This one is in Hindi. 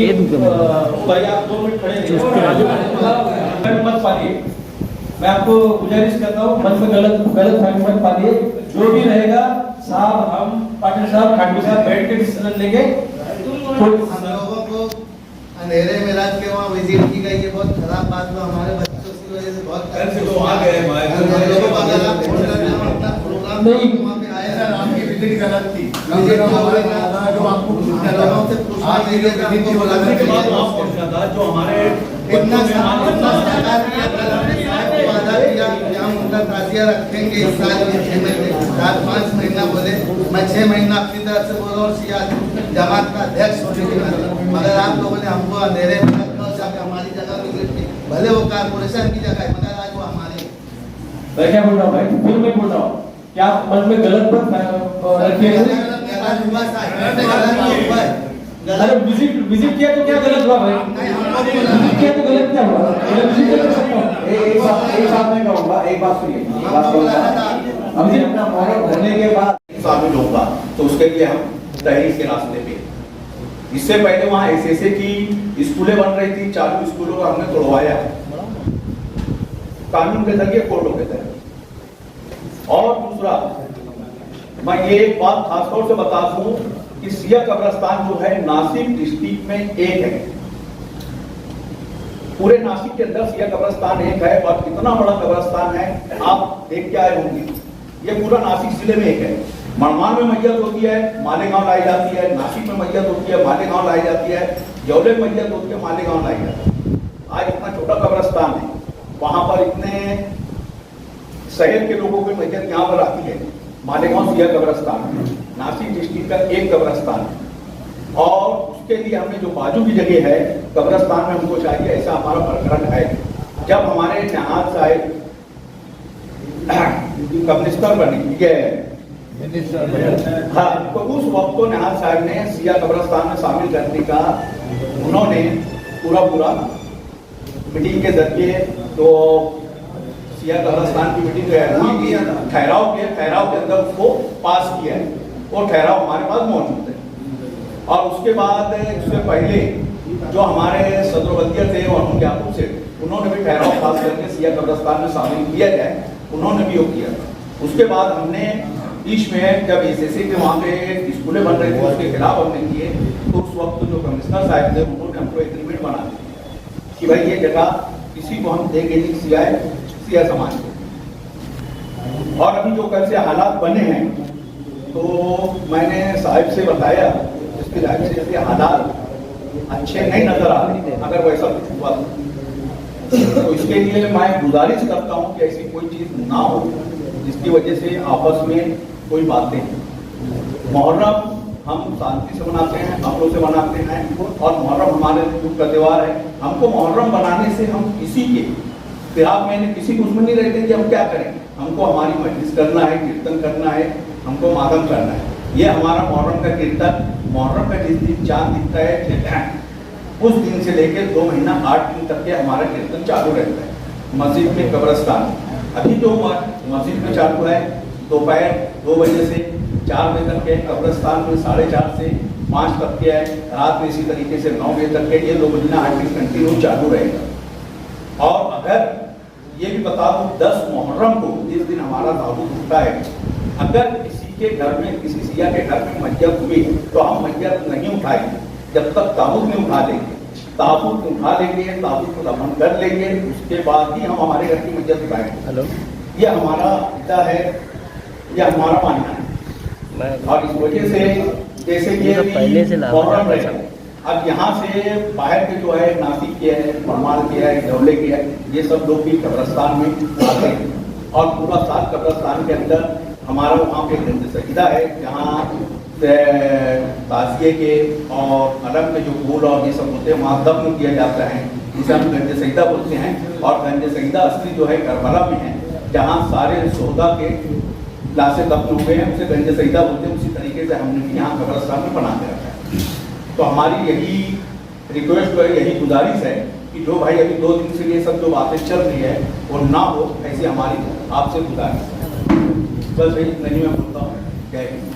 भाई आप 2 मिनट खड़े रहिए, मत पालिए। मैं आपको गुजारिश करता हूँ, मन में गलत फहमी मत पालिए। जो भी रहेगा साहब, हम पाटिल साहब, खाटू साहब बैठ के डिसीजन लेंगे। हम लोगों को अंधेरे में रात के वहाँ विजिट की गई, ये बहुत खराब बात है। हमारे बच्चों की वजह से बहुत प्रोग्राम नहीं वहाँ पे आए सर, आपकी विजिट गलत थी। जो आपको जो हमारे ताजिया रखेंगे इस साल में 6 महीने 4-5 महीना बोले, मैं 6 महीना अपनी तरफ से बोला और सियाद जमात का अध्यक्ष होने के नाते, मगर आप लोगों ने हमको अंधेरे में हमारी जगह की, भले वो कारपोरेशन की जगह है, मगर आज वो हमारी। मैं क्या बोल रहा हूँ भाई, फिर मैं बोल रहा हूँ, क्या आप मन में गलत अरे विजिट किया तो क्या गलत हुआ भाई? विजिट किया तो गलत क्या हुआ? एक बात मैं कहूँगा, एक बात सुनिए, अभी अपना मुहर्रम होने के बाद शामिल होगा तो उसके लिए हम तहरीक के रास्ते पे। इससे पहले वहाँ ऐसे की स्कूलें बन रही थी, चालू स्कूलों को हमने तोड़वाया कानून के जरिए, कोर्टों के जरिए। और दूसरा, मैं ये एक बात खासतौर से बता दूं कि सिया कब्रिस्तान जो है नासिक डिस्ट्रिक्ट में एक है, पूरे नासिक के अंदर सिया कब्रिस्तान एक है। और कितना बड़ा कब्रिस्तान है आप देख के आए होंगे, ये पूरा नासिक जिले में एक है। मड़मान में मैयत होती है, मालेगांव लाई जाती है, नासिक में मैयत होती है, मालेगांव लाई जाती है, जौले में मैयत होती है, मालेगांव लाई जाती है। आज इतना छोटा कब्रिस्तान है, वहां पर इतने शहर के लोगों की मैयत यहाँ पर आती है। मालेगांव सिया कब्रिस्तान नासिक डिस्ट्रिक्ट का एक कब्रिस्तान है। और उसके लिए हमने जो बाजू की जगह है कब्रिस्तान में हमको चाहिए, ऐसा हमारा प्रकरण है। जब हमारे नहाज साहिब कम्युनिस्टर बने, हाँ, तो उस वक्त को नहाज साहब ने सिया कब्रिस्तान में शामिल करने का उन्होंने पूरा मीटिंग के जरिए तो सिया कब्रिस्तान की मीटिंग ठहराव के अंदर उसको पास किया है, वो ठहराव हमारे पास मौजूद है। और उसके बाद उससे पहले जो हमारे सदर वजीर थे और याकूब से, उन्होंने भी ठहराव पास करके सिया कब्रिस्तान में शामिल किया जाए, उन्होंने भी वो किया। उसके बाद हमने बीच में जब एसएससी के वहाँ पे स्कूलें बन रही थी उसके खिलाफ हमने किए, तो उस वक्त जो कमिश्नर साहब थे उन्होंने हमको एग्रीमेंट बना दिया कि भाई ये जगह किसी को हम देंगे नहीं, सिया समाज को। और अभी जो कल से हालात बने हैं, तो मैंने साहिब से बताया इसके लायक से हालात अच्छे नहीं नजर आ रहे, अगर वैसा कुछ हुआ तो इसके लिए मैं गुजारिश करता हूँ कि ऐसी कोई चीज ना हो जिसकी वजह से आपस में कोई बातें। मुहर्रम हम शांति से मनाते हैं, अमलों से मनाते हैं, और मुहर्रम हमारे दुख का त्योहार है। हमको मुहर्रम बनाने से हम किसी के फिराक में किसी को उसमें नहीं रहते कि हम क्या करें। हमको हमारी मजलिस करना है, कीर्तन करना है, हमको मातम करना है। ये हमारा मुहर्रम का कीर्तन, मुहर्रम का जिस दिन चांद दिखता है उस दिन से लेकर 2 महीना 8 दिन तक के हमारा कीर्तन चालू रहता है मस्जिद में, कब्रिस्तान। अभी जो मस्जिद में चालू है दोपहर 2 बजे से 4 बजे तक के, कब्रिस्तान में 4:30 से 5 तक के है, रात में इसी तरीके से 9 बजे तक के। ये 2 महीना 8 दिन कंटिन्यू चालू रहेगा। और अगर ये भी बता दूं 10 मुहर्रम को जिस दिन हमारा ताबूत उठता है, अगर किसी के घर में, किसी सिया के घर में मैयत हुई तो हम मैयत नहीं उठाएंगे जब तक ताबूत नहीं उठा लेंगे। ताबूत उठा लेंगे, ताबूत को दफन कर लेंगे, उसके बाद ही हम हमारे घर की मैयत उठाएंगे। हेलो, ये हमारा इदा है, ये हमारा मानना है। और इस वजह से जैसे कि पहले से अब यहाँ से बाहर के जो है नासिक के है, मरमाल के है, जौले के है, ये सब लोग भी कब्रिस्तान में आते हैं। और पूरा साल कब्रिस्तान के अंदर हमारा वहाँ पे गंज सजीदा है, जहाँ ताजिए के और अलग में जो फूल और ये सब होते हैं वहाँ दफन किया जाता है, जिसे हम गंज सजीदा बोलते हैं। और गंज सजीदा असली जो है करबला में है, जहाँ सारे शोहदा के लाशें दफन हुए हैं, उसे गंज सजीदा बोलते हैं। उसी तरीके से हमने भी यहाँ कब्रिस्तान में बना के रखा है। तो हमारी यही रिक्वेस्ट है, यही गुजारिश है कि जो भाई अभी 2 दिन से ये सब जो बातें चल रही है वो ना हो, ऐसी हमारी आपसे गुजारिश है। बस यही नहीं मैं बोलता हूँ। जय हिंद।